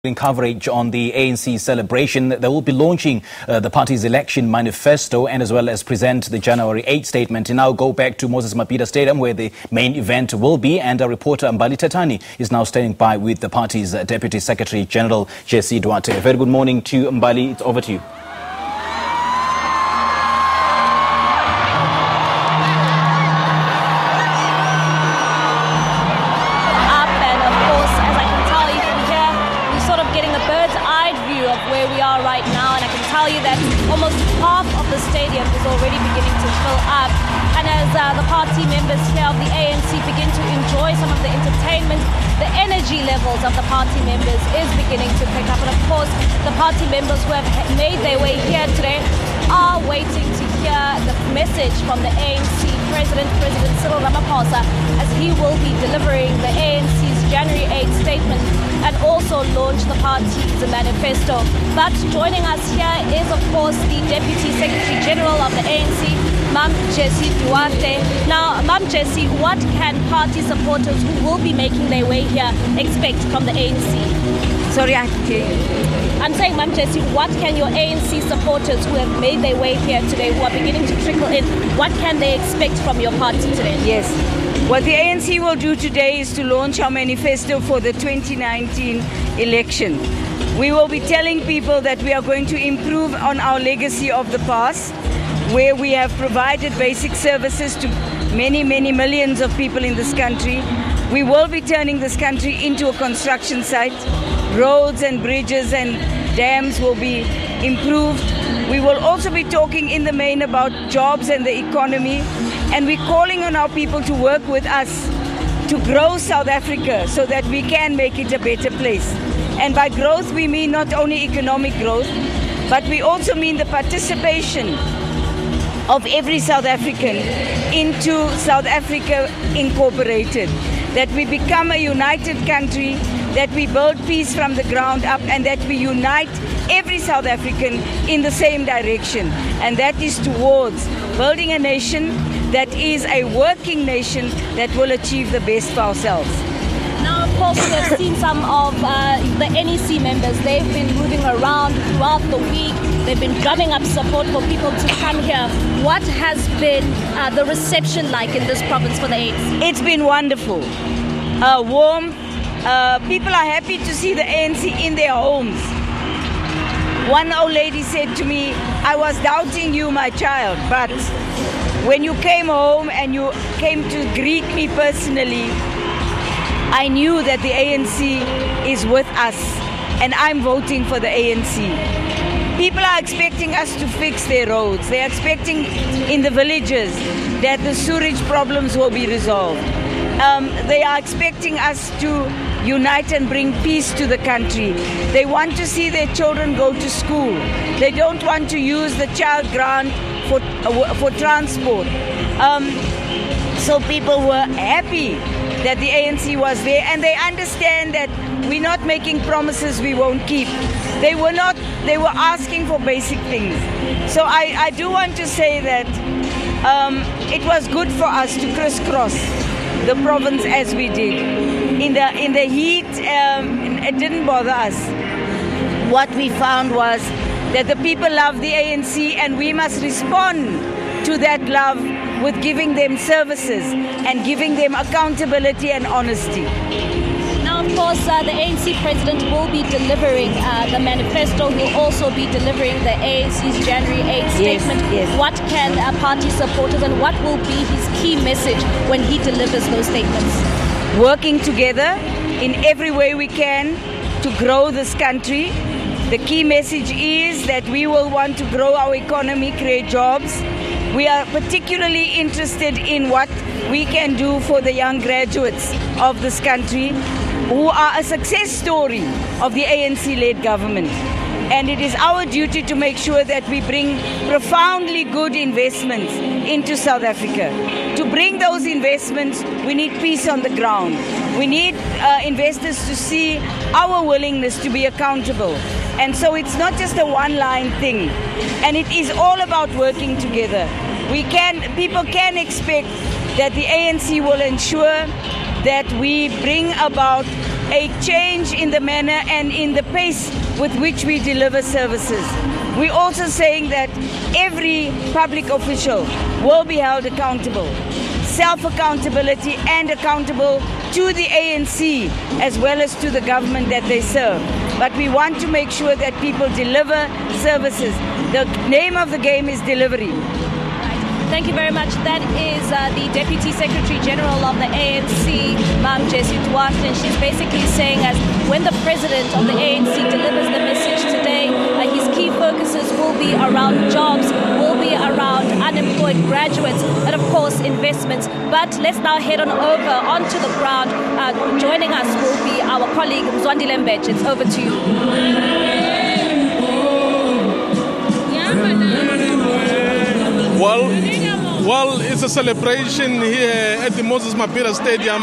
In coverage on the ANC celebration, they will be launching the party's Election Manifesto and as well as present the January 8 statement. And now go back to Mabhida Stadium where the main event will be, and our reporter Mbali Tetani is now standing by with the party's Deputy Secretary General Jessie Duarte. Very good morning to Mbali. It's over to you. Where we are right now, and I can tell you that almost half of the stadium is already beginning to fill up. And as the party members here of the ANC begin to enjoy some of the entertainment, the energy levels of the party members is beginning to pick up. And of course, the party members who have made their way here today are waiting to hear the message from the ANC President Cyril Ramaphosa, as he will be delivering the ANC's January 8 statement and also launch the party's manifesto. But joining us here is, of course, the Deputy Secretary General of the ANC, Jessie Duarte. Now, Jessie, what can party supporters who will be making their way here expect from the ANC? Sorry, I can't hear you. I'm saying, Jessie, what can your ANC supporters who have made their way here today, who are beginning to trickle in, what can they expect from your party today? Yes. What the ANC will do today is to launch our manifesto for the 2019 election. We will be telling people that we are going to improve on our legacy of the past, where we have provided basic services to many millions of people in this country. We will be turning this country into a construction site. Roads and bridges and dams will be improved. We will also be talking in the main about jobs and the economy, and we're calling on our people to work with us to grow South Africa so that we can make it a better place. And by growth we mean not only economic growth, but we also mean the participation of every South African into South Africa Incorporated, that we become a united country, that we build peace from the ground up, and that we unite every South African in the same direction. And that is towards building a nation that is a working nation that will achieve the best for ourselves. Now, of course, we have seen some of the NEC members. They've been moving around throughout the week. They've been drumming up support for people to come here. What has been the reception like in this province for the ANC? It's been wonderful. Warm. People are happy to see the ANC in their homes. One old lady said to me, "I was doubting you, my child, but when you came home and you came to greet me personally, I knew that the ANC is with us, and I'm voting for the ANC." People are expecting us to fix their roads. They're expecting in the villages that the sewage problems will be resolved. They are expecting us to unite and bring peace to the country. They want to see their children go to school. They don't want to use the child grant for transport. So people were happy that the ANC was there, and they understand that we're not making promises we won't keep. They were asking for basic things. So I do want to say that it was good for us to crisscross the province as we did. In the heat, it didn't bother us. What we found was that the people love the ANC, and we must respond to that love with giving them services and giving them accountability and honesty. Now, of course, the ANC president will be delivering the manifesto. He'll also be delivering the ANC's January 8 statement. Yes. What can party supporters, and what will be his key message when he delivers those statements? Working together in every way we can to grow this country. The key message is that we will want to grow our economy, create jobs. We are particularly interested in what we can do for the young graduates of this country, who are a success story of the ANC-led government. And it is our duty to make sure that we bring profoundly good investments into South Africa. To bring those investments, we need peace on the ground. We need investors to see our willingness to be accountable. And so it's not just a one-line thing. And it is all about working together. People can expect that the ANC will ensure that we bring about a change in the manner and in the pace with which we deliver services. We're also saying that every public official will be held accountable, self-accountability and accountable to the ANC as well as to the government that they serve. But we want to make sure that people deliver services. The name of the game is delivery. Thank you very much. That is the Deputy Secretary General of the ANC, Jessie Duarte, and she's basically saying as when the President of the ANC delivers the message today, his key focuses will be around jobs, will be around unemployed graduates, and of course investments. But let's now head on over onto the ground. Joining us will be our colleague Zwandile Mbetch. It's over to you. Well, it's a celebration here at the Moses Mabhida Stadium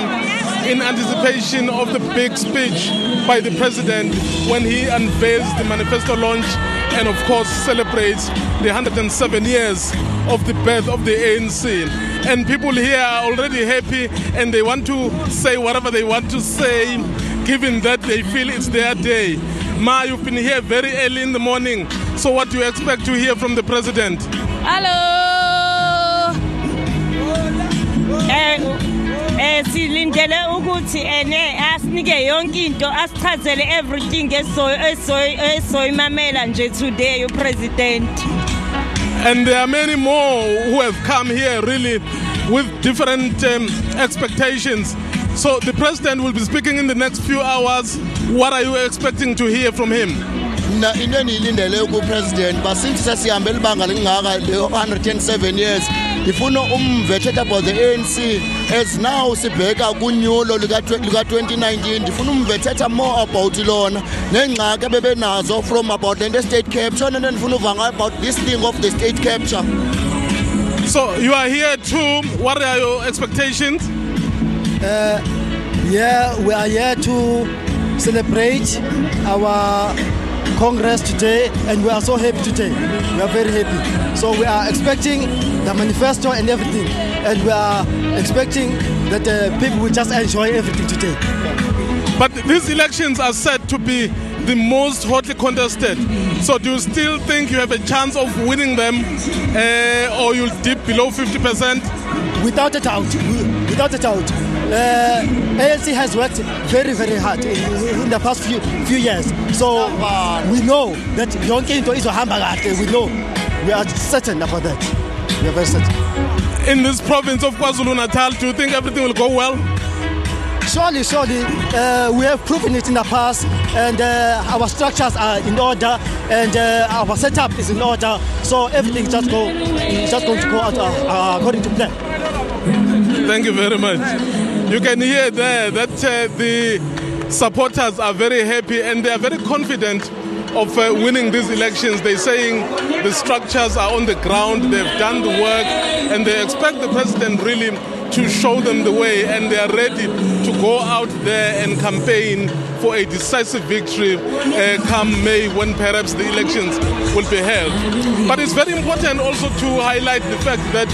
in anticipation of the big speech by the President when he unveils the manifesto launch and, of course, celebrates the 107 years of the birth of the ANC. And people here are already happy and they want to say whatever they want to say, given that they feel it's their day. Ma, you've been here very early in the morning, so what do you expect to hear from the President? Hello. Silindele ukuthi asinike yonke into asichazele everything esoyimamela nje today uPresident. And there are many more who have come here really with different expectations. So the President will be speaking in the next few hours. What are you expecting to hear from him? Na into eniyilindele ku-President basinthi sesihambela ibanga lingaka 107 years. Ifuna umvethetha about the ANC as now sibheka kunyulo lika 2019. Ifuna umvethetha more about lona nengxaki ebebenazo from about the state capture and then ifuna uvanga about this thing of the state capture. So you are here too. What are your expectations? Yeah, we are here to celebrate our Congress today, and we are so happy today. We are very happy. So we are expecting the manifesto and everything, and we are expecting that people will just enjoy everything today. But these elections are said to be the most hotly contested. So do you still think you have a chance of winning them, or you'll dip below 50%? Without a doubt. Without a doubt. ANC has worked very, very hard in the past few years. So we know that yonke into izohamba kahle. We know. We are certain about that. We are very certain. In this province of KwaZulu-Natal, do you think everything will go well? Surely, we have proven it in the past, and our structures are in order, and our setup is in order. So everything is just going to go out according to plan. Thank you very much. You can hear there that the supporters are very happy and they are very confident of winning these elections. They're saying the structures are on the ground, they've done the work, and they expect the President really to show them the way, and they are ready to go out there and campaign for a decisive victory come May, when perhaps the elections will be held. But it's very important also to highlight the fact that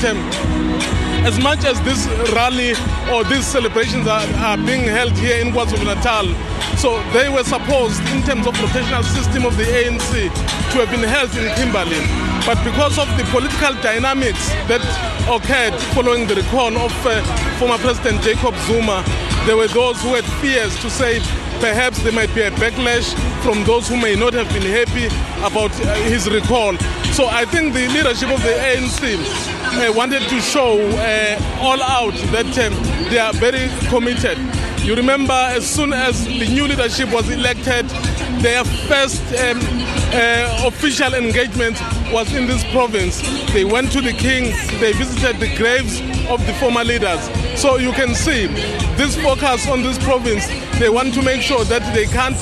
as much as this rally or these celebrations are being held here in KwaZulu-Natal, so they were supposed, in terms of rotational system of the ANC, to have been held in Kimberley. But because of the political dynamics that occurred following the recall of former President Jacob Zuma, there were those who had fears to say perhaps there might be a backlash from those who may not have been happy about his recall. So I think the leadership of the ANC wanted to show all out that they are very committed. You remember, as soon as the new leadership was elected, their first official engagement was in this province. They went to the king, they visited the graves of the former leaders. So you can see this focus on this province. They want to make sure that they can't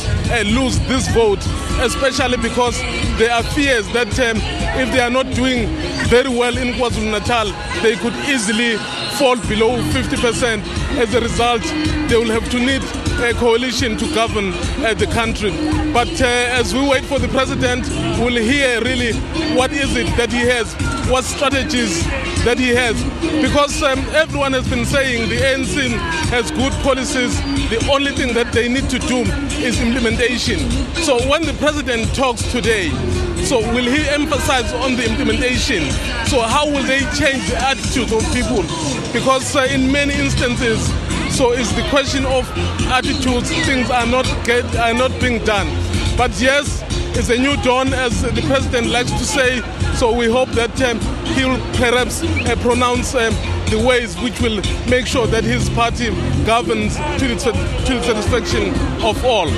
lose this vote, especially because there are fears that if they are not doing very well in KwaZulu-Natal, they could easily fall below 50%. As a result, they will have to need coalition to govern the country. But as we wait for the president, we'll hear really what is it that he has, what strategies that he has. Because everyone has been saying the ANC has good policies. The only thing that they need to do is implementation. So when the president talks today, so will he emphasize on the implementation? So how will they change the attitudes of people? Because in many instances, so it's the question of attitudes, things are not being done. But yes, it's a new dawn, as the president likes to say. So we hope that he will perhaps pronounce the ways which will make sure that his party governs to the satisfaction of all.